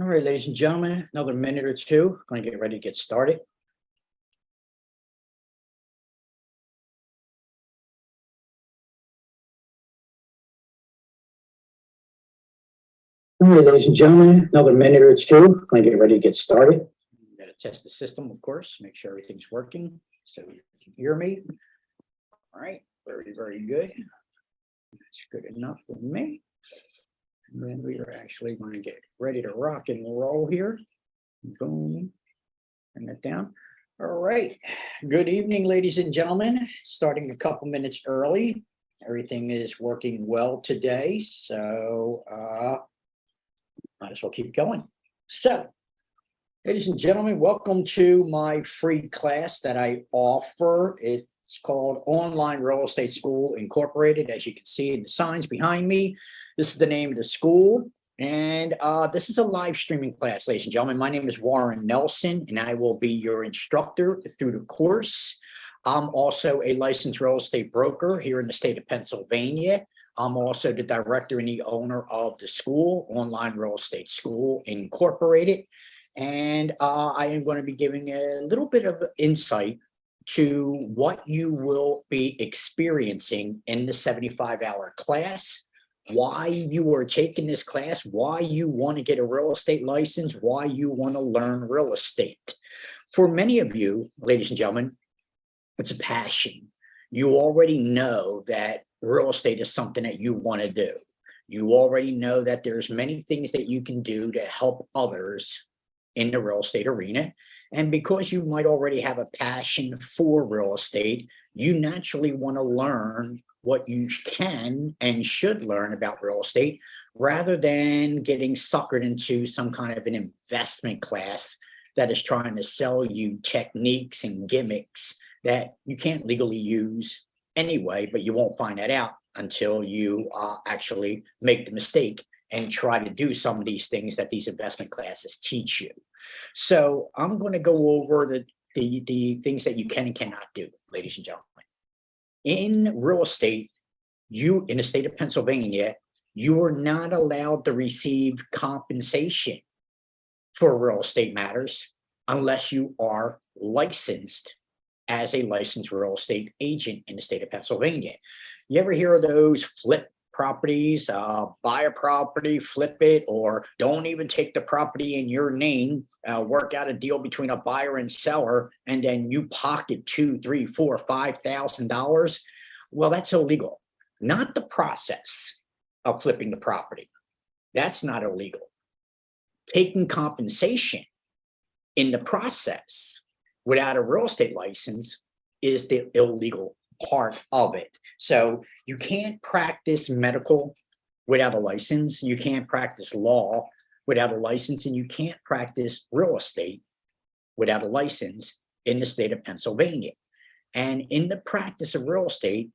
All right, ladies and gentlemen, another minute or two. Going to get ready to get started. All right, ladies and gentlemen, another minute or two. Going to get ready to get started. Got to test the system, of course, make sure everything's working so you can hear me. All right, very, very good. That's good enough for me. And then we are actually going to get ready to rock and roll here. Boom. Bring that down. All right. Good evening, ladies and gentlemen. Starting a couple minutes early. Everything is working well today, so might as well keep going. So, ladies and gentlemen, welcome to my free class that I offer. It's called Online Real Estate School Incorporated. As you can see in the signs behind me, this is the name of the school. And this is a live streaming class, ladies and gentlemen. My name is Warren Nelson, and I will be your instructor through the course. I'm also a licensed real estate broker here in the state of Pennsylvania. I'm also the director and the owner of the school, Online Real Estate School Incorporated. And I am going to be giving a little bit of insight to what you will be experiencing in the 75-hour class, why you are taking this class, why you want to get a real estate license, why you want to learn real estate. For many of you, ladies and gentlemen, it's a passion. You already know that real estate is something that you want to do. You already know that there's many things that you can do to help others in the real estate arena. And because you might already have a passion for real estate, you naturally want to learn what you can and should learn about real estate rather than getting suckered into some kind of an investment class that is trying to sell you techniques and gimmicks that you can't legally use anyway, but you won't find that out until you actually make the mistake and try to do some of these things that these investment classes teach you. So I'm going to go over the things that you can and cannot do, ladies and gentlemen. In real estate, you in the state of Pennsylvania, you are not allowed to receive compensation for real estate matters unless you are licensed as a licensed real estate agent in the state of Pennsylvania. You ever hear of those flip properties, buy a property, flip it, or don't even take the property in your name, work out a deal between a buyer and seller, and then you pocket $2,000, $3,000, $4,000, $5,000? Well, that's illegal. Not the process of flipping the property. That's not illegal. Taking compensation in the process without a real estate license is the illegal part of it. So you can't practice medical without a license. You can't practice law without a license, and you can't practice real estate without a license in the state of Pennsylvania. And in the practice of real estate,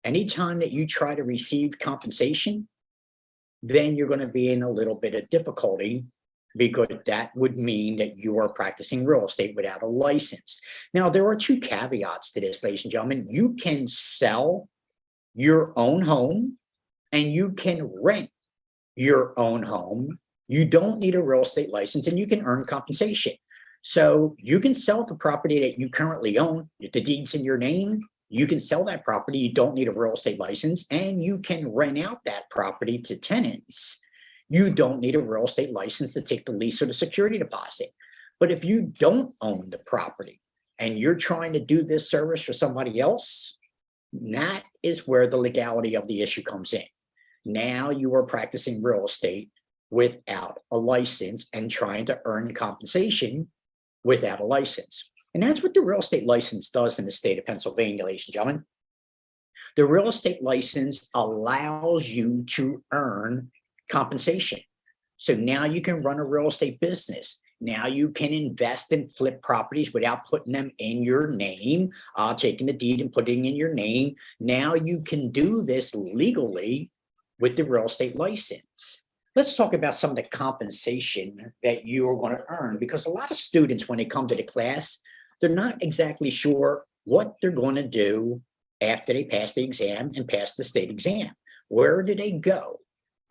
anytime that you try to receive compensation, then you're going to be in a little bit of difficulty, because that would mean that you are practicing real estate without a license. Now, there are two caveats to this, ladies and gentlemen. You can sell your own home and you can rent your own home. You don't need a real estate license and you can earn compensation. So you can sell the property that you currently own, the deed's in your name. You can sell that property. You don't need a real estate license, and you can rent out that property to tenants. You don't need a real estate license to take the lease or the security deposit. But if you don't own the property and you're trying to do this service for somebody else, that is where the legality of the issue comes in. Now you are practicing real estate without a license and trying to earn compensation without a license. And that's what the real estate license does in the state of Pennsylvania, ladies and gentlemen. The real estate license allows you to earn compensation. So now you can run a real estate business. Now you can invest and flip properties without putting them in your name, taking the deed and putting it in your name. Now you can do this legally with the real estate license. Let's talk about some of the compensation that you are going to earn, because a lot of students, when they come to the class, they're not exactly sure what they're going to do after they pass the exam and pass the state exam. Where do they go?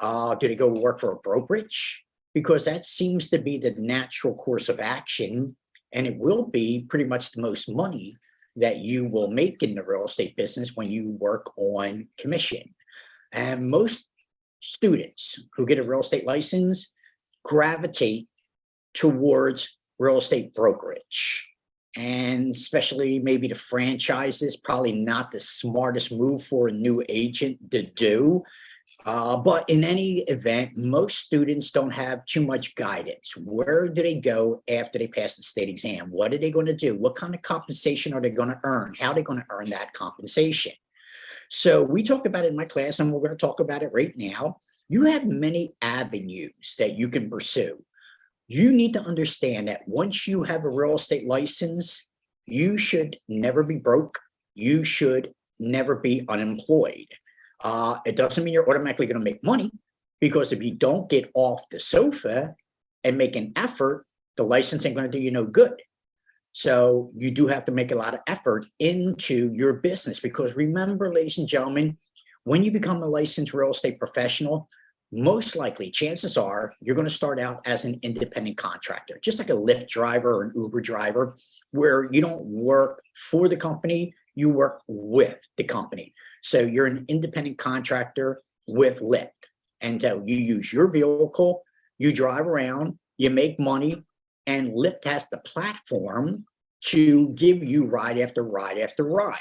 Do they go work for a brokerage? because that seems to be the natural course of action, and it will be pretty much the most money that you will make in the real estate business when you work on commission. And most students who get a real estate license gravitate towards real estate brokerage, and especially maybe the franchises, probably not the smartest move for a new agent to do. But in any event, most students don't have too much guidance. Where do they go after they pass the state exam? What are they going to do? What kind of compensation are they going to earn? How are they going to earn that compensation? So we talked about it in my class, and we're going to talk about it right now. You have many avenues that you can pursue. You need to understand that once you have a real estate license, you should never be broke. You should never be unemployed. It doesn't mean you're automatically going to make money, because if you don't get off the sofa and make an effort, the license ain't going to do you no good. So you do have to make a lot of effort into your business, because remember, ladies and gentlemen, when you become a licensed real estate professional, most likely, chances are, you're going to start out as an independent contractor, just like a Lyft driver or an Uber driver, where you don't work for the company, you work with the company. So you're an independent contractor with Lyft. And so you use your vehicle, you drive around, you make money, and Lyft has the platform to give you ride after ride after ride.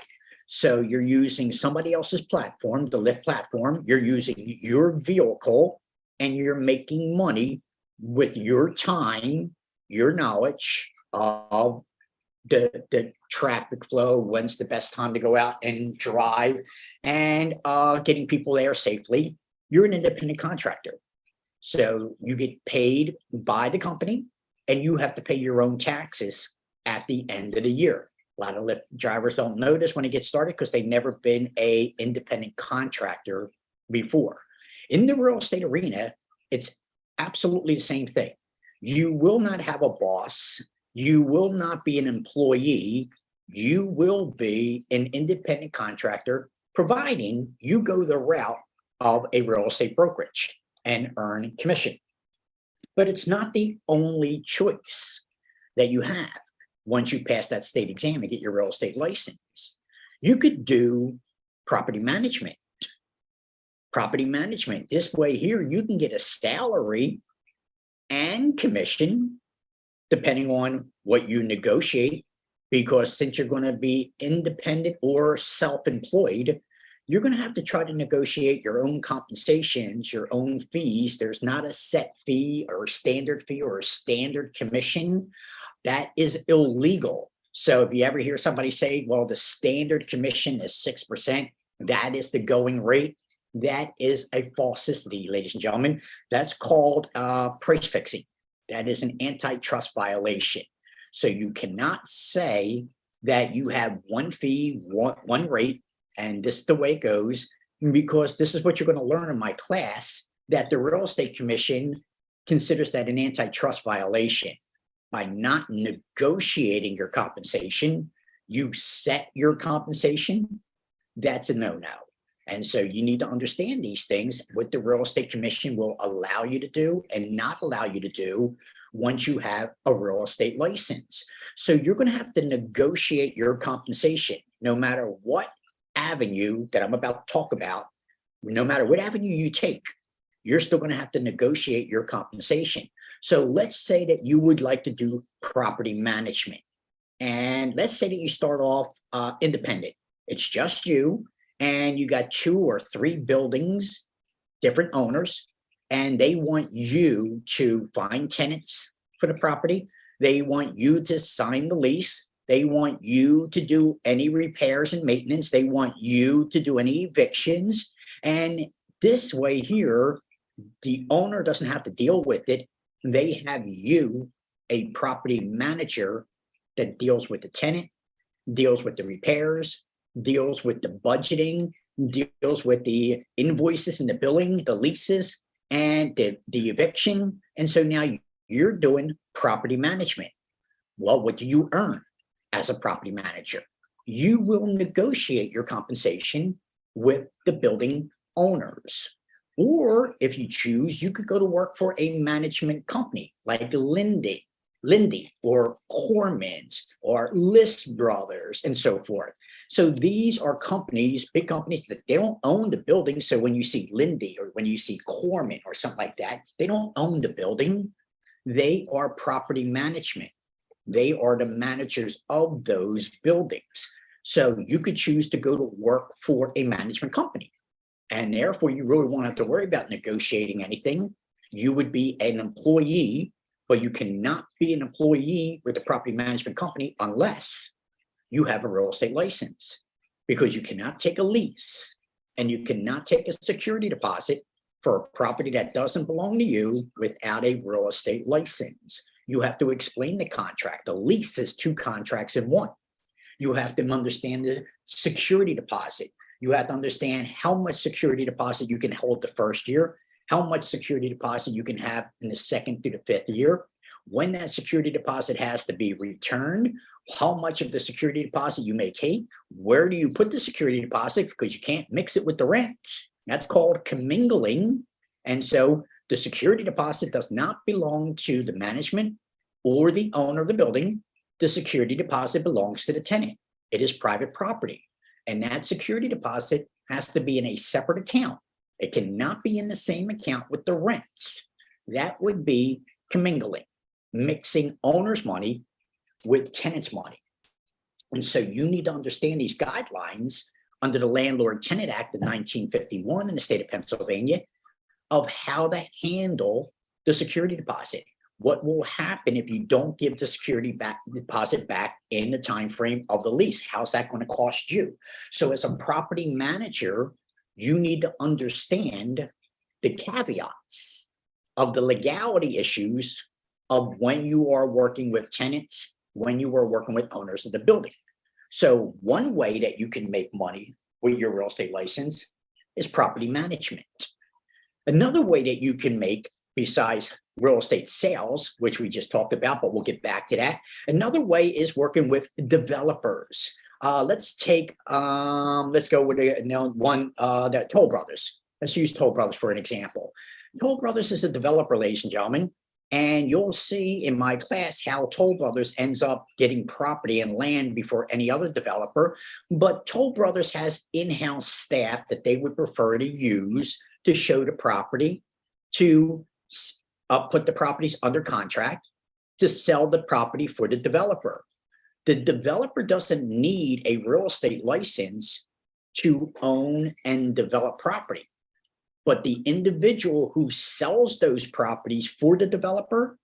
So you're using somebody else's platform, the Lyft platform, you're using your vehicle, and you're making money with your time, your knowledge of the traffic flow, when's the best time to go out and drive, and getting people there safely. You're an independent contractor. So you get paid by the company, and you have to pay your own taxes at the end of the year. A lot of Lyft drivers don't know this when they get started, because they've never been an independent contractor before. In the real estate arena, it's absolutely the same thing. You will not have a boss. You will not be an employee. You will be an independent contractor, providing you go the route of a real estate brokerage and earn commission. But it's not the only choice that you have. Once you pass that state exam and get your real estate license, you could do property management. Property management. This way here, you can get a salary and commission depending on what you negotiate, because since you're going to be independent or self-employed, you're going to have to try to negotiate your own compensations, your own fees. There's not a set fee or a standard commission. That is illegal. So if you ever hear somebody say, well, the standard commission is 6%, that is the going rate, that is a falsity, ladies and gentlemen. That's called price fixing. That is an antitrust violation. So you cannot say that you have one fee, one rate, and this is the way it goes, because this is what you're going to learn in my class, that the Real Estate Commission considers that an antitrust violation. By not negotiating your compensation, you set your compensation, that's a no-no. And so you need to understand these things, what the Real Estate Commission will allow you to do and not allow you to do once you have a real estate license. So you're going to have to negotiate your compensation, no matter what avenue that I'm about to talk about. No matter what avenue you take, you're still going to have to negotiate your compensation. So let's say that you would like to do property management. And let's say that you start off independent. It's just you, and you got 2 or 3 buildings, different owners, and they want you to find tenants for the property. They want you to sign the lease. They want you to do any repairs and maintenance. They want you to do any evictions. And this way here, the owner doesn't have to deal with it. They have you, a property manager, that deals with the tenant, deals with the repairs, deals with the budgeting, deals with the invoices and the billing, the leases, and the eviction. And so now you're doing property management. Well, what do you earn as a property manager? You will negotiate your compensation with the building owners. Or if you choose, you could go to work for a management company like Lindy or Corman's or List Brothers and so forth. So these are companies, big companies that they don't own the building. So when you see Lindy or when you see Corman or something like that, they don't own the building. They are property management. They are the managers of those buildings. So you could choose to go to work for a management company. And therefore, you really won't have to worry about negotiating anything. You would be an employee, but you cannot be an employee with a property management company unless you have a real estate license, because you cannot take a lease and you cannot take a security deposit for a property that doesn't belong to you without a real estate license. You have to explain the contract. The lease is two contracts in one. You have to understand the security deposit. You have to understand how much security deposit you can hold the first year, how much security deposit you can have in the second to the fifth year, when that security deposit has to be returned, how much of the security deposit you may keep, where do you put the security deposit, because you can't mix it with the rents. That's called commingling. And so the security deposit does not belong to the management or the owner of the building. The security deposit belongs to the tenant. It is private property. And that security deposit has to be in a separate account. It cannot be in the same account with the rents. That would be commingling, mixing owner's money with tenant's money. And so you need to understand these guidelines under the Landlord-Tenant Act of 1951 in the state of Pennsylvania of how to handle the security deposit. What will happen if you don't give the security deposit back in the time frame of the lease? How's that going to cost you? So as a property manager, you need to understand the caveats of the legality issues of when you are working with tenants, when you are working with owners of the building. So one way that you can make money with your real estate license is property management. Another way that you can make, besides real estate sales, which we just talked about, but we'll get back to that. Another way is working with developers. Let's go with that Toll Brothers. Let's use Toll Brothers for an example. Toll Brothers is a developer, ladies and gentlemen, and you'll see in my class how Toll Brothers ends up getting property and land before any other developer. But Toll Brothers has in-house staff that they would prefer to use to show the property, to put the properties under contract, to sell the property for the developer. The developer doesn't need a real estate license to own and develop property, but the individual who sells those properties for the developer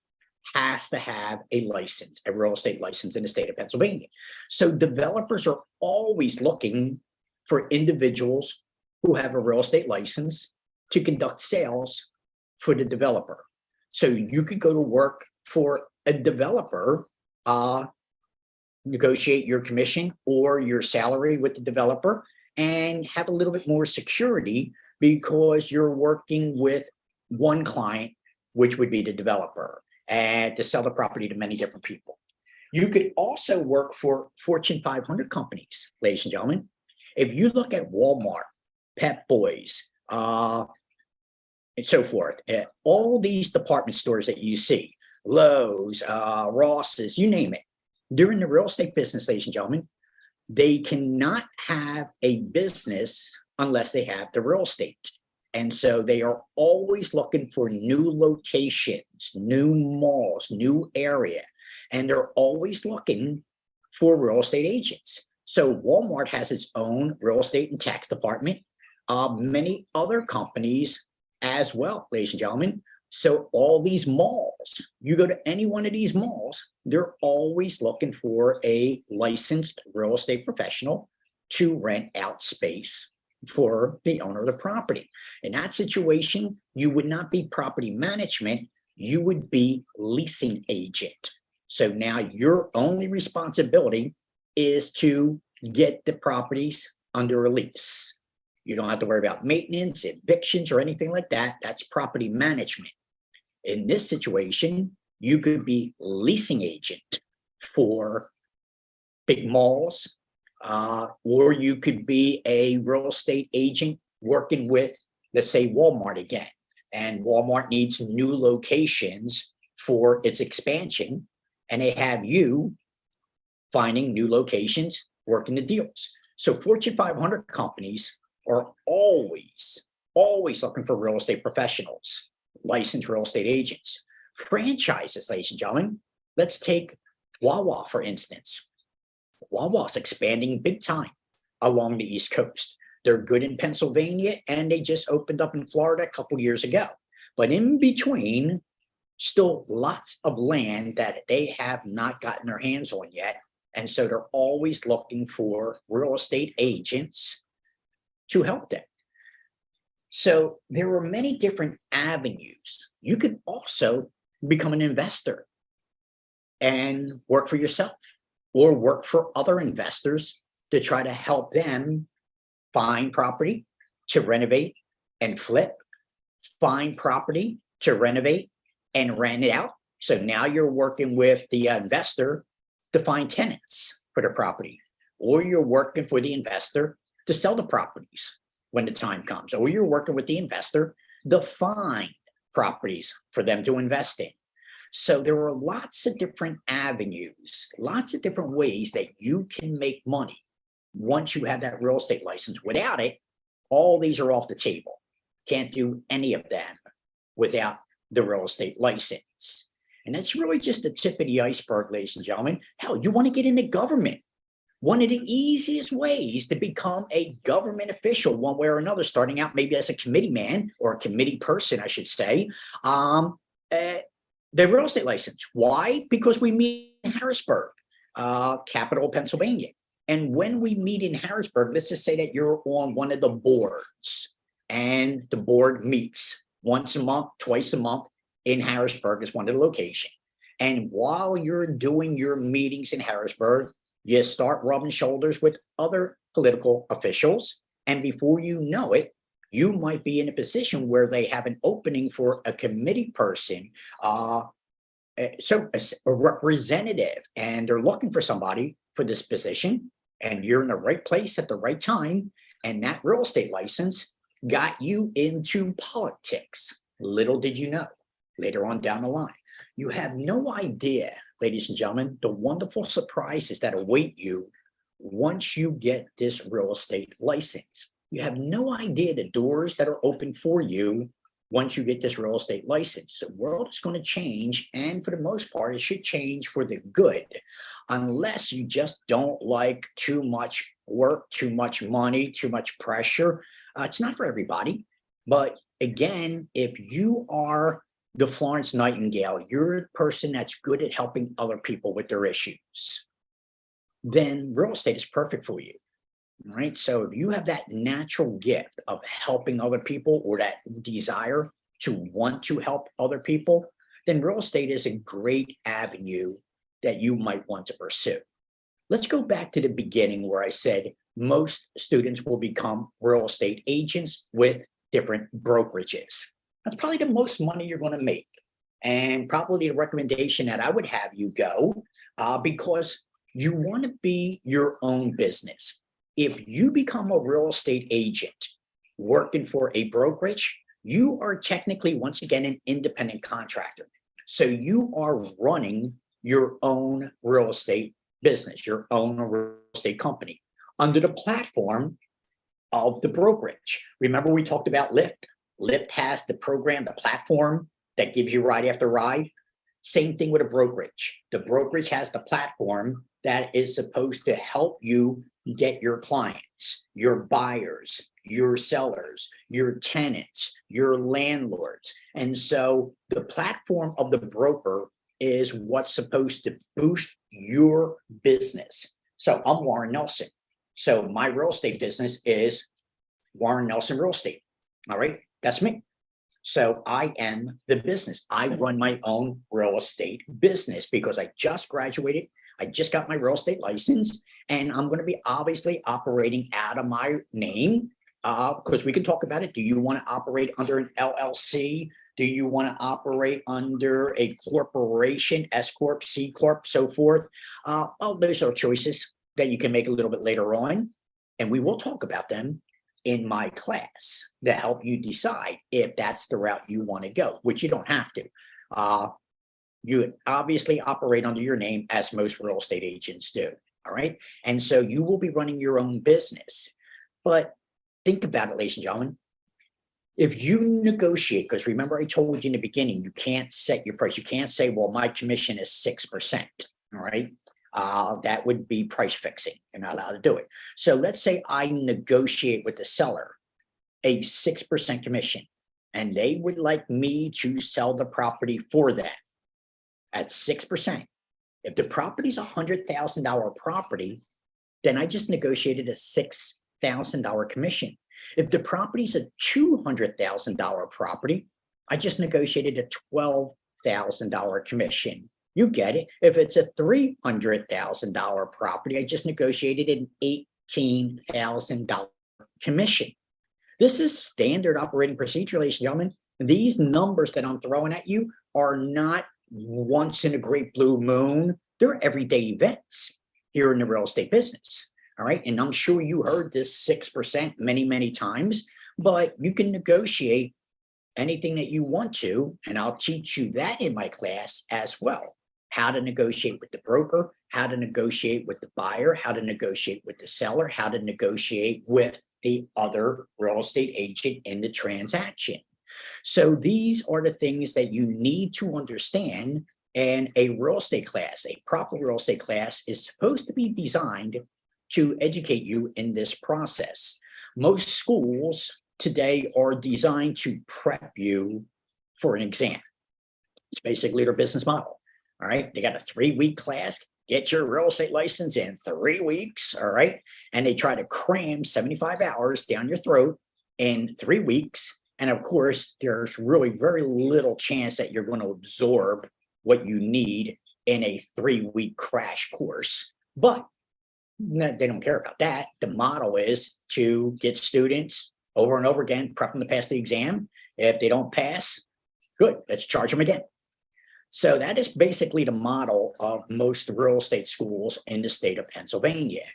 has to have a license, a real estate license in the state of Pennsylvania. So developers are always looking for individuals who have a real estate license to conduct sales for the developer. So you could go to work for a developer, negotiate your commission or your salary with the developer, and have a little bit more security because you're working with one client, which would be the developer, and to sell the property to many different people. You could also work for Fortune 500 companies, ladies and gentlemen. If you look at Walmart, Pep Boys, and so forth, all these department stores that you see, Lowe's, Ross's, you name it, they're in the real estate business, ladies and gentlemen. They cannot have a business unless they have the real estate. And so they are always looking for new locations, new malls, new area, and they're always looking for real estate agents. So Walmart has its own real estate and tax department, many other companies as well, ladies and gentlemen. So all these malls, you go to any one of these malls, they're always looking for a licensed real estate professional to rent out space for the owner of the property. In that situation, you would not be property management, you would be leasing agent. So now your only responsibility is to get the properties under a lease. You don't have to worry about maintenance, evictions, or anything like that. That's property management. In this situation, you could be leasing agent for big malls, or you could be a real estate agent working with let's say Walmart again, and Walmart needs new locations for its expansion, and they have you finding new locations, working the deals. So Fortune 500 companies are always looking for real estate professionals, licensed real estate agents. Franchises, ladies and gentlemen, let's take Wawa, for instance. Wawa's expanding big time along the East Coast. They're good in Pennsylvania, and they just opened up in Florida a couple years ago. But in between, still lots of land that they have not gotten their hands on yet. And so they're always looking for real estate agents to help them. So there are many different avenues. You could also become an investor and work for yourself, or work for other investors to try to help them find property to renovate and flip, find property to renovate and rent it out. So now you're working with the investor to find tenants for the property, or you're working for the investor to sell the properties when the time comes, or you're working with the investor to find properties for them to invest in. So there are lots of different avenues, lots of different ways that you can make money once you have that real estate license. Without it, all these are off the table. Can't do any of them without the real estate license. And that's really just the tip of the iceberg, ladies and gentlemen. Hell, you want to get into government. One of the easiest ways to become a government official, one way or another, starting out maybe as a committee man or a committee person, I should say, the real estate license. Why? Because we meet in Harrisburg, capital of Pennsylvania. And when we meet in Harrisburg, let's just say that you're on one of the boards, and the board meets once a month, twice a month in Harrisburg is one of the locations. And while you're doing your meetings in Harrisburg, you start rubbing shoulders with other political officials. And before you know it, you might be in a position where they have an opening for a committee person, so a representative, and they're looking for somebody for this position, and you're in the right place at the right time. And that real estate license got you into politics. Little did you know, later on down the line, you have no idea, ladies and gentlemen, the wonderful surprises that await you once you get this real estate license. You have no idea the doors that are open for you once you get this real estate license. The world is going to change, and for the most part, it should change for the good, unless you just don't like too much work, too much money, too much pressure. It's not for everybody. But again, if you are the Florence Nightingale, you're a person that's good at helping other people with their issues, then real estate is perfect for you. Right. So if you have that natural gift of helping other people, or that desire to want to help other people, then real estate is a great avenue that you might want to pursue. Let's go back to the beginning where I said most students will become real estate agents with different brokerages. That's probably the most money you're going to make, and probably the recommendation that I would have you go, because you want to be your own business. If you become a real estate agent working for a brokerage, you are technically, once again, an independent contractor. So you are running your own real estate business, your own real estate company under the platform of the brokerage. Remember, we talked about Lyft. Lyft has the program, the platform that gives you ride after ride. Same thing with a brokerage. The brokerage has the platform that is supposed to help you get your clients, your buyers, your sellers, your tenants, your landlords. And so the platform of the broker is what's supposed to boost your business. So I'm Warren Nelson. So my real estate business is Warren Nelson Real Estate. All right, that's me. So I am the business. I run my own real estate business because I just graduated. I just got my real estate license, and I'm going to be obviously operating out of my name, because we can talk about it. Do you want to operate under an LLC? Do you want to operate under a corporation, S Corp, C Corp, so forth? Well, those are choices that you can make a little bit later on, and we will talk about them. in my class to help you decide if that's the route you want to go, which you don't have to. You obviously operate under your name, as most real estate agents do. All right. And so you will be running your own business. But think about it, ladies and gentlemen. If you negotiate, because remember, I told you in the beginning, you can't set your price. You can't say, well, my commission is 6%. All right. That would be price fixing. You're not allowed to do it. So let's say I negotiate with the seller a 6% commission, and they would like me to sell the property for them at 6%. If the property is a $100,000 property, then I just negotiated a $6,000 commission. If the property is a $200,000 property, I just negotiated a $12,000 commission. You get it. If it's a $300,000 property, I just negotiated an $18,000 commission. This is standard operating procedure, ladies and gentlemen. These numbers that I'm throwing at you are not once in a great blue moon. They're everyday events here in the real estate business. All right. And I'm sure you heard this 6% many, many times, but you can negotiate anything that you want to. And I'll teach you that in my class as well. How to negotiate with the broker, how to negotiate with the buyer, how to negotiate with the seller, how to negotiate with the other real estate agent in the transaction. So these are the things that you need to understand. And a real estate class, a proper real estate class, is supposed to be designed to educate you in this process. Most schools today are designed to prep you for an exam. It's basically their business model. All right. They got a 3-week class, get your real estate license in 3 weeks. All right. And they try to cram 75 hours down your throat in 3 weeks. And of course, there's really very little chance that you're going to absorb what you need in a 3-week crash course. But they don't care about that. The model is to get students over and over again, prep them to pass the exam. If they don't pass, good, let's charge them again. So that is basically the model of most real estate schools in the state of Pennsylvania.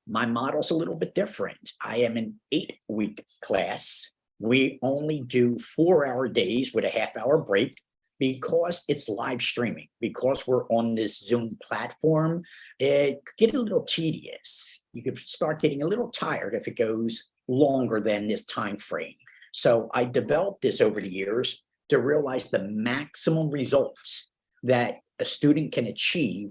My model's a little bit different. I am an 8-week class. We only do 4-hour days with a half-hour break because it's live streaming, because we're on this Zoom platform. It could get a little tedious. You could start getting a little tired if it goes longer than this time frame. So I developed this over the years to realize the maximum results that a student can achieve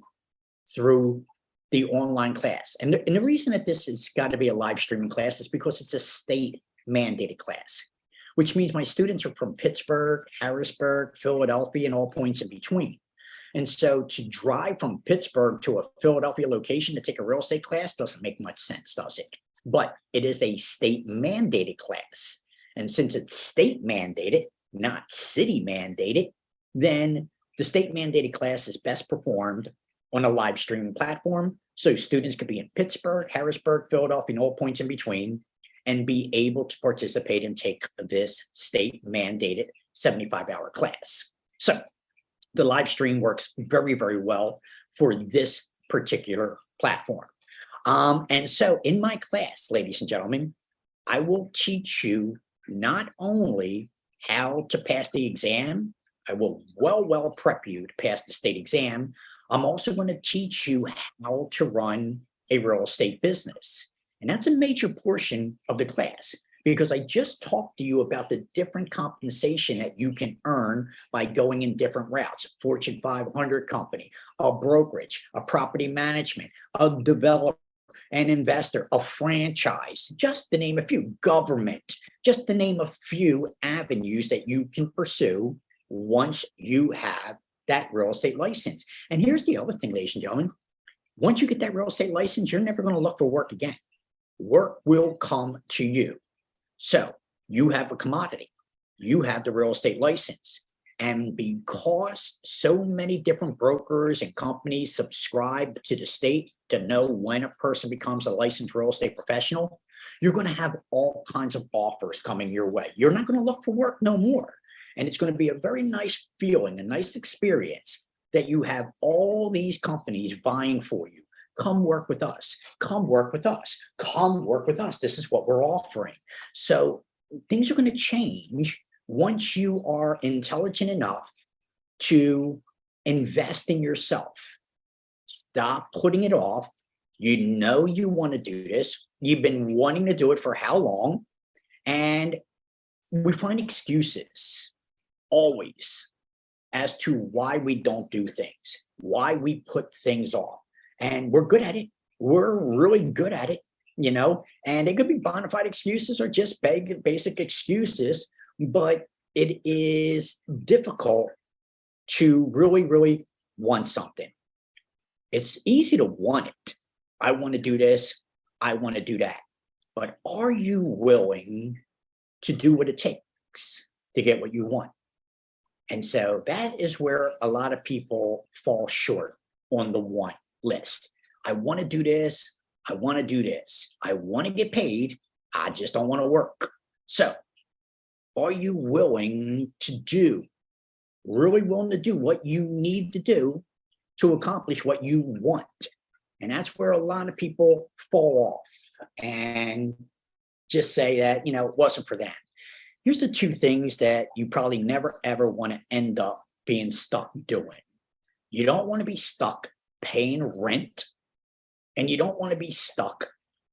through the online class. And the reason that this has got to be a live streaming class is because it's a state mandated class, which means my students are from Pittsburgh, Harrisburg, Philadelphia, and all points in between. And so to drive from Pittsburgh to a Philadelphia location to take a real estate class doesn't make much sense, does it? But it is a state mandated class. And since it's state mandated, not city mandated, then the state mandated class is best performed on a live streaming platform. So students could be in Pittsburgh, Harrisburg, Philadelphia, and all points in between, and be able to participate and take this state mandated 75-hour class. So the live stream works very, very well for this particular platform. And so in my class, ladies and gentlemen, I will teach you not only how to pass the exam, I will well prep you to pass the state exam. I'm also going to teach you how to run a real estate business. And that's a major portion of the class, because I just talked to you about the different compensation that you can earn by going in different routes: Fortune 500 company, a brokerage, a property management, a developer, an investor, a franchise, just to name a few, government, just to name a few avenues that you can pursue once you have that real estate license. And here's the other thing, ladies and gentlemen. Once you get that real estate license, you're never going to look for work again. Work will come to you. So you have a commodity, you have the real estate license. And because so many different brokers and companies subscribe to the state to know when a person becomes a licensed real estate professional, you're going to have all kinds of offers coming your way. You're not going to look for work no more. And it's going to be a very nice feeling, a nice experience that you have all these companies vying for you, come work with us, come work with us, come work with us. This is what we're offering. So things are going to change once you are intelligent enough to invest in yourself. Stop putting it off. You know you want to do this. You've been wanting to do it for how long? And we find excuses always as to why we don't do things, why we put things off. And we're good at it. We're really good at it, and it could be bona fide excuses or just basic excuses, but it is difficult to really, really want something. It's easy to want it. I want to do this. I want to do that. But are you willing to do what it takes to get what you want? And so that is where a lot of people fall short on the want list. I want to do this. I want to do this. I want to get paid. I just don't want to work. So are you willing to do, really willing to do what you need to do to accomplish what you want? And that's where a lot of people fall off and just say that, it wasn't for that. Here's the two things that you probably never, ever want to end up being stuck doing. You don't want to be stuck paying rent, and you don't want to be stuck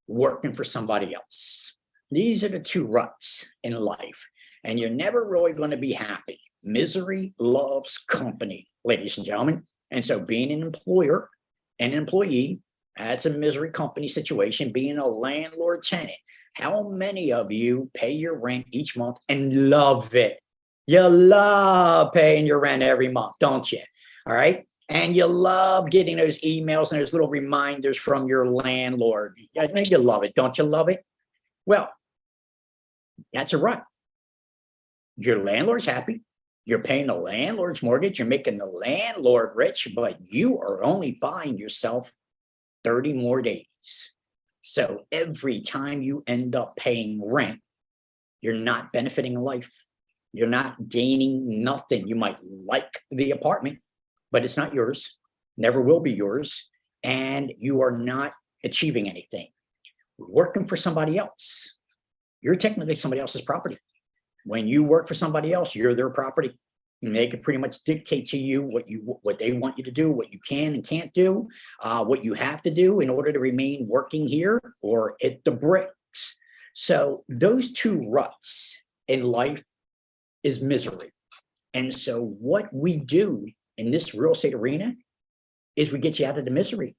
working for somebody else. These are the two ruts in life, and you're never really going to be happy. Misery loves company, ladies and gentlemen. And so being an employer and an employee, that's a misery company situation. Being a landlord tenant, how many of you pay your rent each month and love it? You love paying your rent every month, don't you? All right. And you love getting those emails and those little reminders from your landlord. I think you love it. Don't you love it? Well, that's a rut. Your landlord's happy. You're paying the landlord's mortgage. You're making the landlord rich, but you are only buying yourself 30 more days. So every time you end up paying rent, you're not benefiting life. You're not gaining nothing. You might like the apartment, but it's not yours, never will be yours, and you are not achieving anything. Working for somebody else, you're technically somebody else's property. When you work for somebody else, you're their property. They can pretty much dictate to you what they want you to do, what you can and can't do, what you have to do in order to remain working here or hit the bricks. So those two ruts in life is misery. And so what we do in this real estate arena is we get you out of the misery.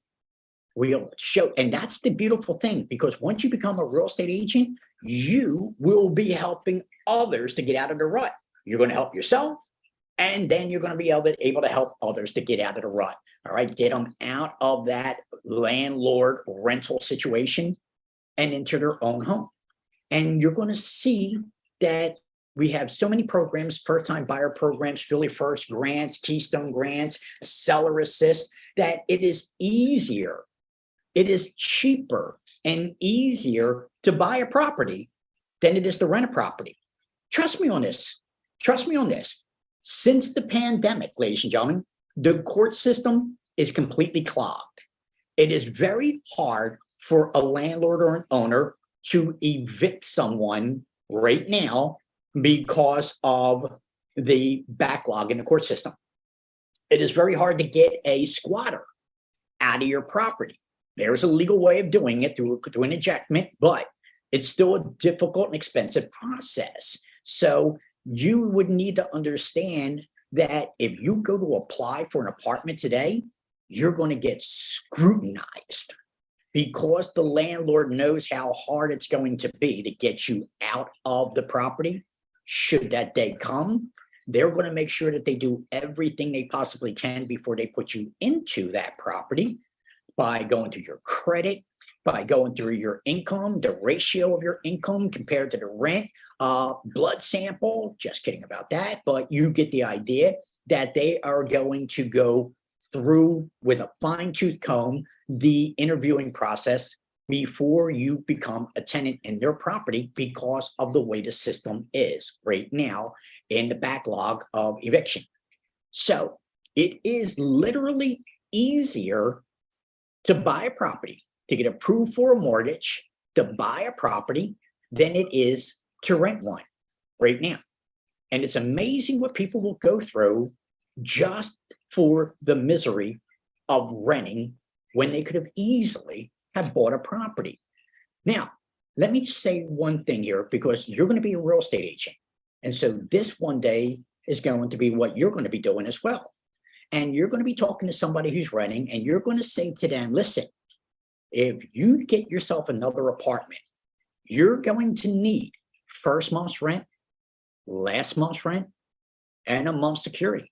We'll show, and that's the beautiful thing, because once you become a real estate agent, you will be helping others to get out of the rut. You're going to help yourself, and then you're going to be able to help others to get out of the rut. All right, get them out of that landlord rental situation and into their own home. And you're going to see that we have so many programs, first-time buyer programs, Philly First grants, Keystone grants, Seller Assist, that it is easier. It is cheaper and easier to buy a property than it is to rent a property. Trust me on this. Trust me on this. Since the pandemic, ladies and gentlemen, the court system is completely clogged. It is very hard for a landlord or an owner to evict someone right now because of the backlog in the court system. It is very hard to get a squatter out of your property. There's a legal way of doing it through an ejectment, but it's still a difficult and expensive process. So you would need to understand that if you go to apply for an apartment today, you're going to get scrutinized, because the landlord knows how hard it's going to be to get you out of the property. Should that day come, they're going to make sure that they do everything they possibly can before they put you into that property, by going through your credit, by going through your income, the ratio of your income compared to the rent, blood sample, just kidding about that, but you get the idea that they are going to go through with a fine-tooth comb the interviewing process before you become a tenant in their property, because of the way the system is right now in the backlog of eviction. So it is literally easier to buy a property, to get approved for a mortgage, to buy a property than it is to rent one right now. And it's amazing what people will go through just for the misery of renting when they could have easily have bought a property. Now, let me say one thing here, because you're going to be a real estate agent. And so this one day is going to be what you're going to be doing as well. And you're going to be talking to somebody who's renting, and you're going to say to them, listen, if you get yourself another apartment, you're going to need first month's rent, last month's rent, and a month's security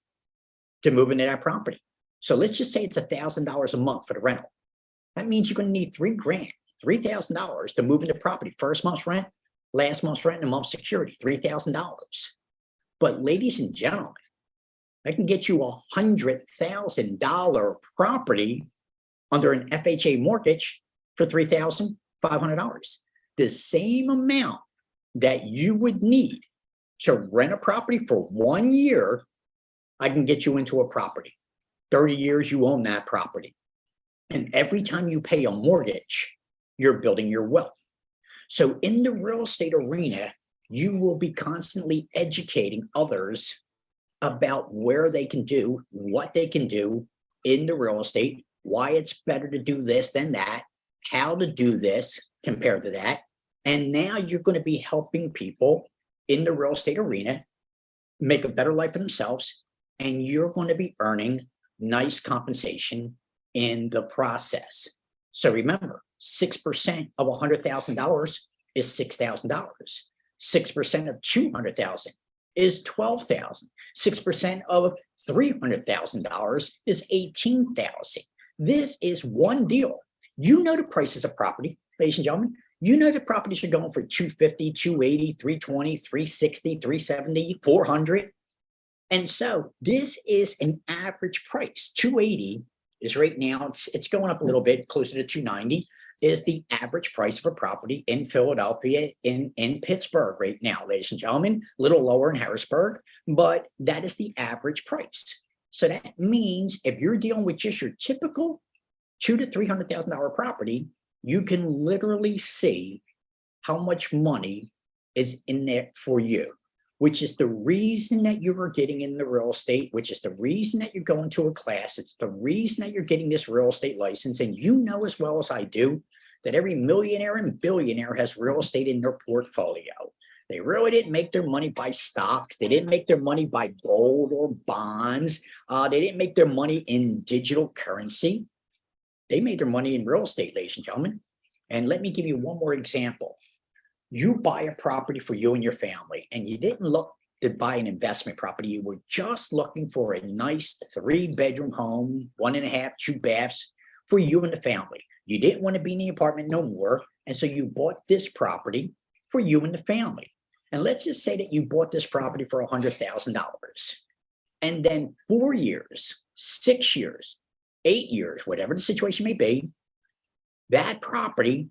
to move into that property. So let's just say it's $1,000 a month for the rental. That means you're going to need $3,000 to move into property. First month's rent, last month's rent, and a month's security, $3,000. But ladies and gentlemen, I can get you a $100,000 property under an FHA mortgage for $3,500. The same amount that you would need to rent a property for 1 year, I can get you into a property. 30 years, you own that property. And every time you pay a mortgage, you're building your wealth. So in the real estate arena, you will be constantly educating others about where they can do, what they can do in the real estate, why it's better to do this than that, how to do this compared to that. And now you're going to be helping people in the real estate arena make a better life for themselves, and you're going to be earning nice compensation in the process. So remember, 6% of $100,000 is $6,000. 6% of $200,000 is $12,000. 6% of $300,000 is $18,000. This is one deal. You know the prices of property, ladies and gentlemen. You know the properties are going for $250, $280, $320, $360, $370, $400. And so this is an average price. $280 is right now, it's going up a little bit, closer to $290 is the average price of a property in Philadelphia, in Pittsburgh right now, ladies and gentlemen, a little lower in Harrisburg, but that is the average price. So that means if you're dealing with just your typical $200,000 to $300,000 property, you can literally see how much money is in there for you, which is the reason that you are getting in the real estate, which is the reason that you're going to a class. It's the reason that you're getting this real estate license. And you know as well as I do that every millionaire and billionaire has real estate in their portfolio. They really didn't make their money by stocks. They didn't make their money by gold or bonds. They didn't make their money in digital currency. They made their money in real estate, ladies and gentlemen. And let me give you one more example. You buy a property for you and your family, and you didn't look to buy an investment property. You were just looking for a nice 3-bedroom home, 1.5, 2 baths for you and the family. You didn't want to be in the apartment no more. And so you bought this property for you and the family. And let's just say that you bought this property for $100,000. And then 4 years, 6 years, 8 years, whatever the situation may be, that property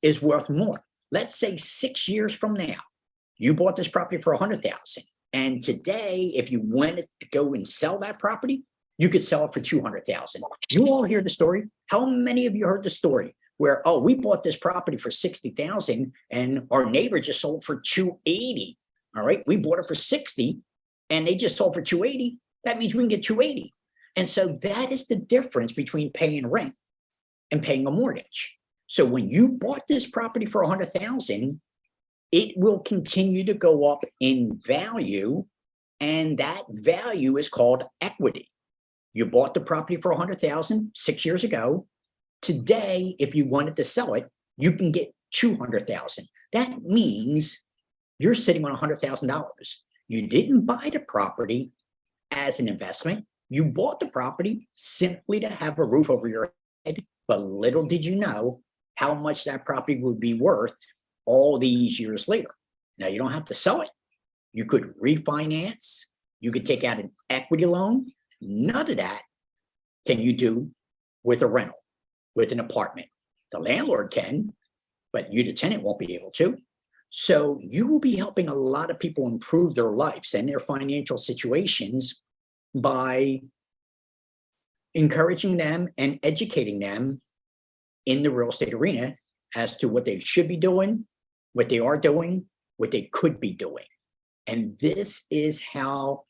is worth more. Let's say 6 years from now, you bought this property for $100,000. And today, if you wanted to go and sell that property, you could sell it for $200,000. You all hear the story? How many of you heard the story where, oh, we bought this property for $60,000 and our neighbor just sold for $280? All right, we bought it for $60 and they just sold for $280. That means we can get $280. And so that is the difference between paying rent and paying a mortgage. So when you bought this property for $100,000, it will continue to go up in value, and that value is called equity. You bought the property for $100,000 6 years ago. Today, if you wanted to sell it, you can get $200,000. That means you're sitting on $100,000. You didn't buy the property as an investment. You bought the property simply to have a roof over your head, but little did you know how much that property would be worth all these years later. Now, you don't have to sell it. You could refinance. You could take out an equity loan. None of that can you do with a rental, with an apartment. The landlord can, but you, the tenant, won't be able to. So you will be helping a lot of people improve their lives and their financial situations by encouraging them and educating them in the real estate arena as to what they should be doing, what they are doing, what they could be doing. And this is how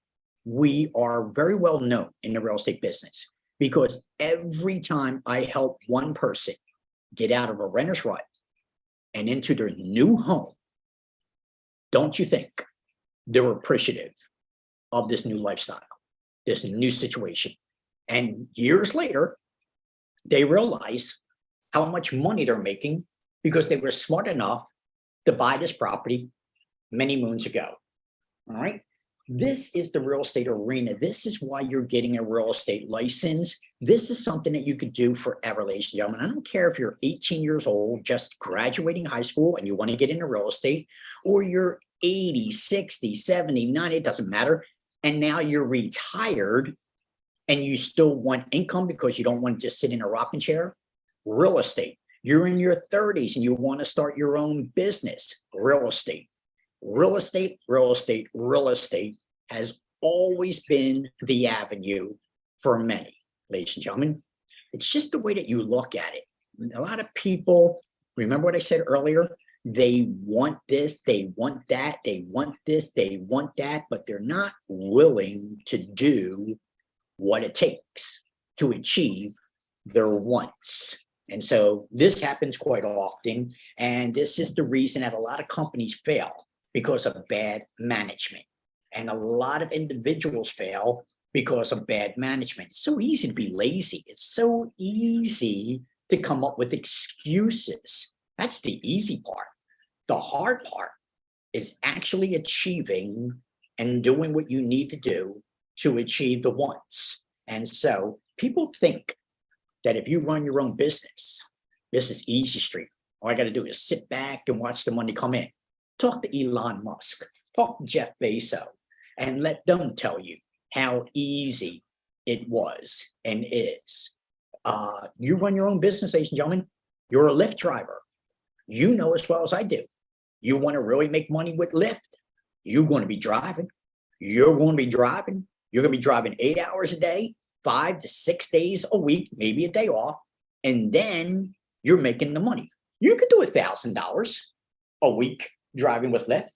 we are very well known in the real estate business, because every time I help one person get out of a renter's rut and into their new home, don't you think they're appreciative of this new lifestyle, this new situation? And years later, they realize how much money they're making because they were smart enough to buy this property many moons ago. All right. This is the real estate arena. This is why you're getting a real estate license. This is something that you could do forever, ladies and gentlemen. I don't care if you're 18 years old, just graduating high school and you want to get into real estate, or you're 80, 60, 70, 90, it doesn't matter. And now you're retired and you still want income because you don't want to just sit in a rocking chair. Real estate. You're in your 30s and you want to start your own business. Real estate. Real estate, real estate, real estate has always been the avenue for many, ladies and gentlemen. It's just the way that you look at it. A lot of people, remember what I said earlier? They want this, they want that, they want this, they want that, but they're not willing to do what it takes to achieve their wants. And so this happens quite often. And this is the reason that a lot of companies fail, because of bad management. And a lot of individuals fail because of bad management. It's so easy to be lazy. It's so easy to come up with excuses. That's the easy part. The hard part is actually achieving and doing what you need to do to achieve the wants. And so people think that if you run your own business, this is easy street. All I got to do is sit back and watch the money come in. Talk to Elon Musk, talk to Jeff Bezos, and let them tell you how easy it was and is. You run your own business, ladies and gentlemen. You're a Lyft driver. You know as well as I do. You want to really make money with Lyft, you're going to be driving. You're going to be driving. You're going to be driving 8 hours a day, 5 to 6 days a week, maybe a day off, and then you're making the money. You could do $1,000 a week driving with Lyft,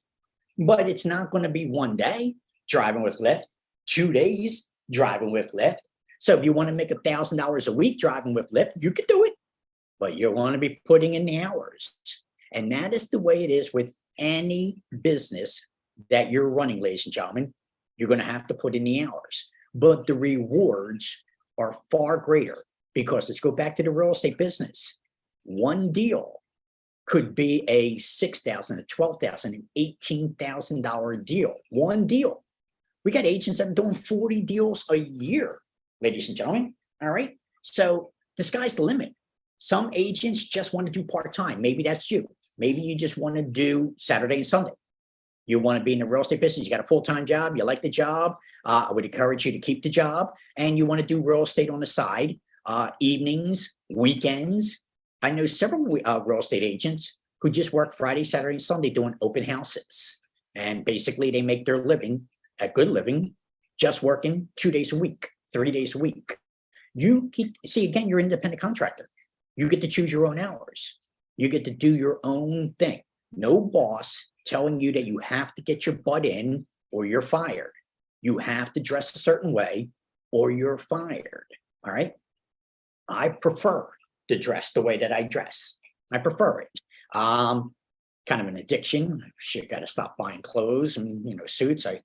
but it's not going to be 1 day driving with Lyft, 2 days driving with Lyft. So if you want to make $1,000 a week driving with Lyft, you could do it, but you're going to be putting in the hours. And that is the way it is with any business that you're running, ladies and gentlemen. You're going to have to put in the hours, but the rewards are far greater, because let's go back to the real estate business. One deal could be a $6,000, a $12,000, an $18,000 deal. One deal. We got agents that are doing 40 deals a year, ladies and gentlemen. All right. So the sky's the limit. Some agents just want to do part-time. Maybe that's you. Maybe you just want to do Saturday and Sunday. You want to be in the real estate business. You got a full-time job. You like the job. I would encourage you to keep the job. And you want to do real estate on the side, evenings, weekends. I know several real estate agents who just work Friday, Saturday, and Sunday doing open houses. And basically they make their living, a good living, just working 2 days a week, 3 days a week. You see, again, you're an independent contractor. You get to choose your own hours. You get to do your own thing. No boss telling you that you have to get your butt in or you're fired. You have to dress a certain way or you're fired. All right. I prefer to dress the way that I dress. I prefer it. Kind of an addiction. Shit, got to stop buying clothes and, suits. I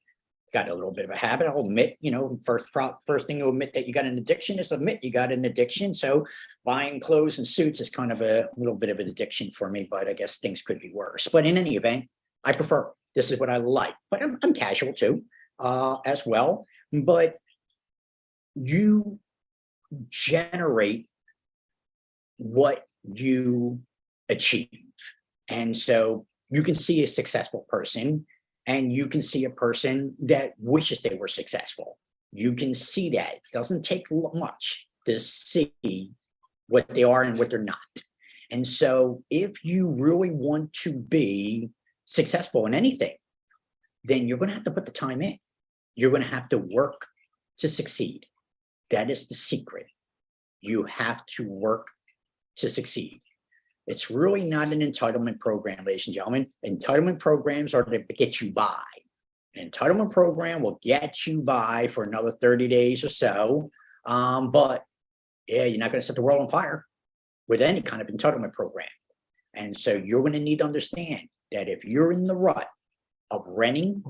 got a little bit of a habit. I'll admit, first thing to admit that you got an addiction is admit you got an addiction. So buying clothes and suits is kind of a little bit of an addiction for me, but I guess things could be worse. But in any event, I prefer, this is what I like, but I'm casual too, as well. But you generate what you achieve. And so you can see a successful person and you can see a person that wishes they were successful. You can see that. It doesn't take much to see what they are and what they're not. And so if you really want to be successful in anything, then you're going to have to put the time in. You're going to have to work to succeed. That is the secret. You have to work to succeed. It's really not an entitlement program, ladies and gentlemen. Entitlement programs are to get you by. An entitlement program will get you by for another 30 days or so. But yeah, you're not going to set the world on fire with any kind of entitlement program. And so you're going to need to understand that if you're in the rut of renting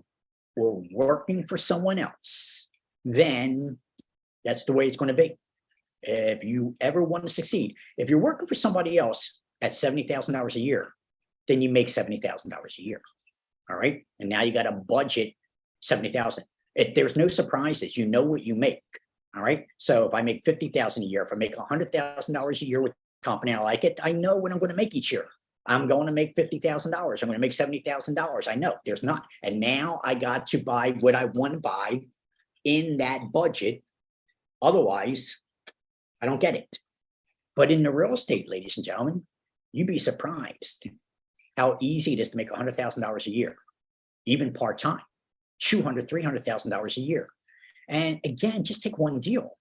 or working for someone else, then that's the way it's going to be. If you ever want to succeed, if you're working for somebody else at $70,000 a year, then you make $70,000 a year. All right. And now you got a budget 70,000. There's no surprises. You know what you make. All right. So if I make 50,000 a year, if I make $100,000 a year with a company I like it, I know what I'm going to make each year. I'm going to make $50,000. I'm going to make $70,000. I know there's not. And now I got to buy what I want to buy in that budget. Otherwise, I don't get it. But in the real estate, ladies and gentlemen, you'd be surprised how easy it is to make $100,000 a year, even part-time, $200,000, $300,000 a year. And again, just take one deal.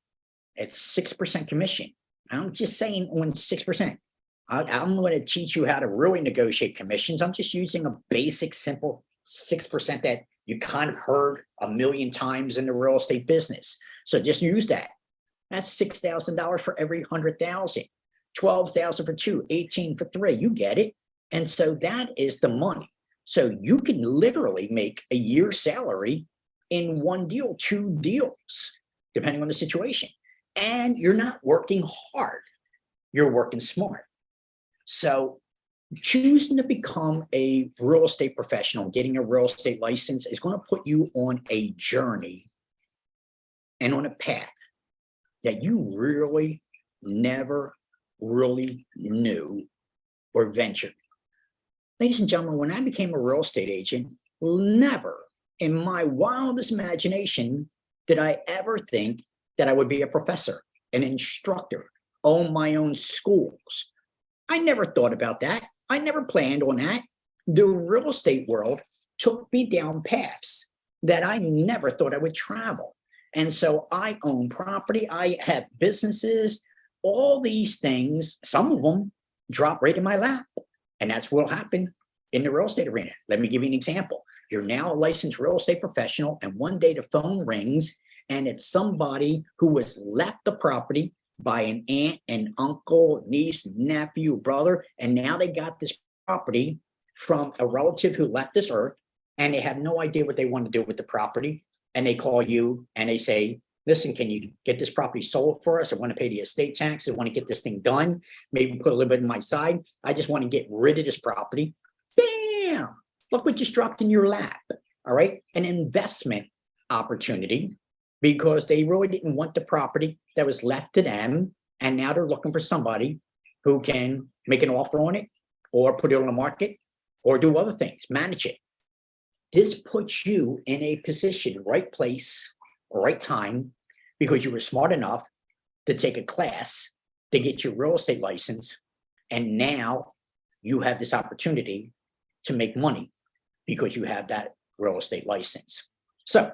It's 6% commission. I'm just saying on 6%. I'm going to teach you how to really negotiate commissions. I'm just using a basic, simple 6% that you kind of heard a million times in the real estate business. So just use that. That's $6,000 for every 100,000, 12,000 for 2, 18 for 3. You get it. And so that is the money. So you can literally make a year's salary in one deal, 2 deals, depending on the situation. And you're not working hard. You're working smart. So choosing to become a real estate professional, getting a real estate license is going to put you on a journey and on a path that you really never really knew or ventured. Ladies and gentlemen, when I became a real estate agent, never in my wildest imagination did I ever think that I would be a professor, an instructor, own my own schools. I never thought about that. I never planned on that. The real estate world took me down paths that I never thought I would travel. And so I own property, I have businesses, all these things, some of them drop right in my lap. And that's what will happen in the real estate arena. Let me give you an example. You're now a licensed real estate professional, and one day the phone rings and it's somebody who was left the property by an aunt, an uncle, niece, nephew, brother, and now they got this property from a relative who left this earth, and they have no idea what they want to do with the property. And they call you and they say, listen, can you get this property sold for us? I want to pay the estate tax. I want to get this thing done. Maybe put a little bit on my side. I just want to get rid of this property. Bam! Look what just dropped in your lap. All right. An investment opportunity, because they really didn't want the property that was left to them. And now they're looking for somebody who can make an offer on it or put it on the market or do other things, manage it. This puts you in a position, right place, right time, because you were smart enough to take a class to get your real estate license. And now you have this opportunity to make money because you have that real estate license. So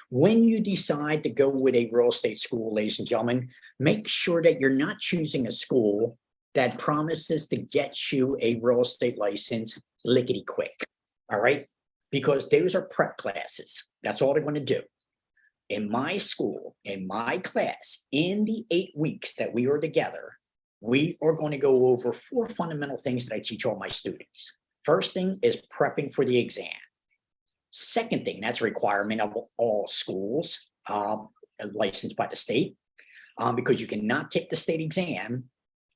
when you decide to go with a real estate school, ladies and gentlemen, make sure that you're not choosing a school that promises to get you a real estate license lickety quick. All right. Because those are prep classes. That's all they're going to do. In my school, in my class, in the 8 weeks that we are together, we are going to go over 4 fundamental things that I teach all my students. First thing is prepping for the exam. Second thing, that's a requirement of all schools licensed by the state, because you cannot take the state exam.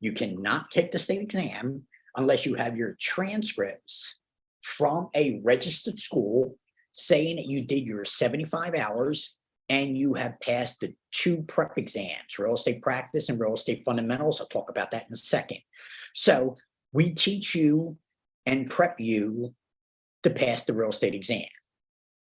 You cannot take the state exam unless you have your transcripts from a registered school saying that you did your 75 hours and you have passed the 2 prep exams, real estate practice and real estate fundamentals. I'll talk about that in a second. So we teach you and prep you to pass the real estate exam.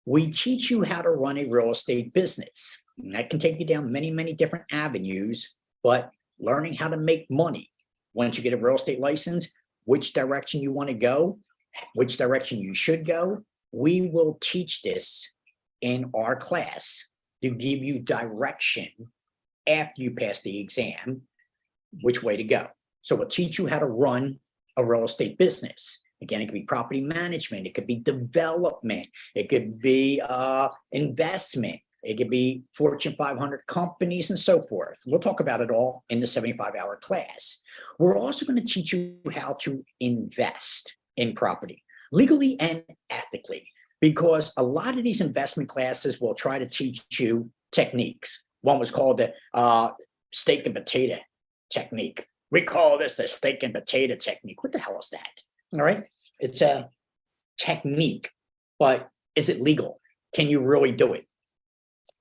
We teach you how to run a real estate business. And that can take you down many, many different avenues, but learning how to make money once you get a real estate license, which direction you want to go, which direction you should go, we will teach this in our class to give you direction after you pass the exam, which way to go. So we'll teach you how to run a real estate business. Again, it could be property management, it could be development, it could be investment, it could be Fortune 500 companies and so forth. We'll talk about it all in the 75-hour class. We're also going to teach you how to invest in property legally and ethically, because a lot of these investment classes will try to teach you techniques. One was called the steak and potato technique. We call this the steak and potato technique. What the hell is that? All right. It's a technique, but is it legal? Can you really do it?